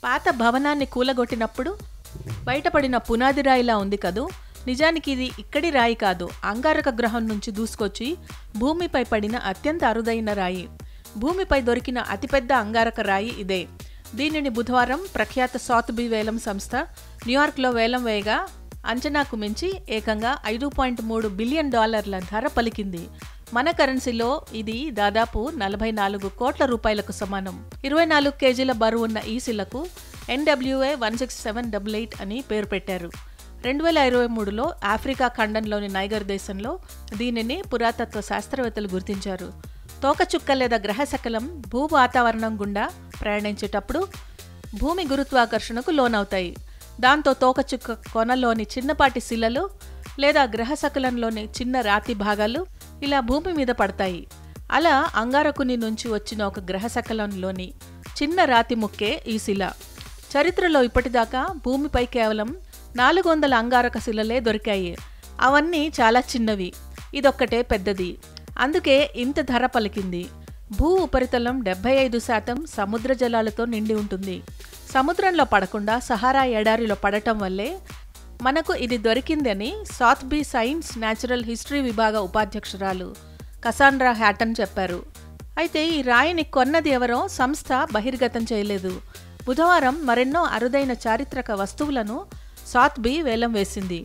పాత భవనాన్ని కూలగొట్టినప్పుడు బయటపడిన పునాది రాయిలా ఉంది కదూ. నిజానికి ఇది ఇక్కడి రాయి కాదు, అంగారక గ్రహం నుంచి దూసుకొచ్చి భూమిపై పడిన అత్యంత అరుదైన రాయి. భూమిపై దొరికిన అతిపెద్ద అంగారక రాయి ఇదే. దీనిని బుధవారం ప్రఖ్యాత సాత్బీ వేలం సంస్థ న్యూయార్క్లో వేలం వేయగా అంచనాకు మించి ఏకంగా $5.3 బిలియన్ ధర పలికింది. మన కరెన్సీలో ఇది దాదాపు 44 కోట్ల రూపాయలకు సమానం. 24 కేజీల బరువున్న ఈ శిలకు NWA 16788 అని పేరు పెట్టారు. 2023లో ఆఫ్రికా ఖండంలోని నైగర్ దేశంలో దీనిని పురాతత్వ శాస్త్రవేత్తలు గుర్తించారు. తోకచుక్క లేదా గ్రహశకలం భూ వాతావరణం గుండా ప్రయాణించేటప్పుడు భూమి గురుత్వాకర్షణకు లోనవుతాయి. దాంతో తోకచుక్క కొనలోని చిన్నపాటి శిలలు లేదా గ్రహశకలంలోని చిన్న రాతి భాగాలు ఇలా భూమి మీద పడతాయి. అలా అంగారకుని నుంచి వచ్చిన ఒక గ్రహశకలంలోని చిన్న రాతి ముక్కే ఈ శిల. చరిత్రలో ఇప్పటిదాకా భూమిపై కేవలం 400 అంగారక శిలలే దొరికాయి. అవన్నీ చాలా చిన్నవి, ఇదొక్కటే పెద్దది. అందుకే ఇంత ధర పలికింది. భూ ఉపరితలం 75% సముద్ర జలాలతో నిండి ఉంటుంది. సముద్రంలో పడకుండా సహారా ఎడారిలో పడటం వల్లే మనకు ఇది దొరికిందని సాత్బీ సైన్స్ న్యాచురల్ హిస్టరీ విభాగ ఉపాధ్యక్షురాలు కసాండ్రా హ్యాటన్ చెప్పారు. అయితే ఈ రాయిని కొన్నది ఎవరో సంస్థ బహిర్గతం చేయలేదు. బుధవారం మరెన్నో అరుదైన చారిత్రక వస్తువులను సాత్బీ వేలం వేసింది.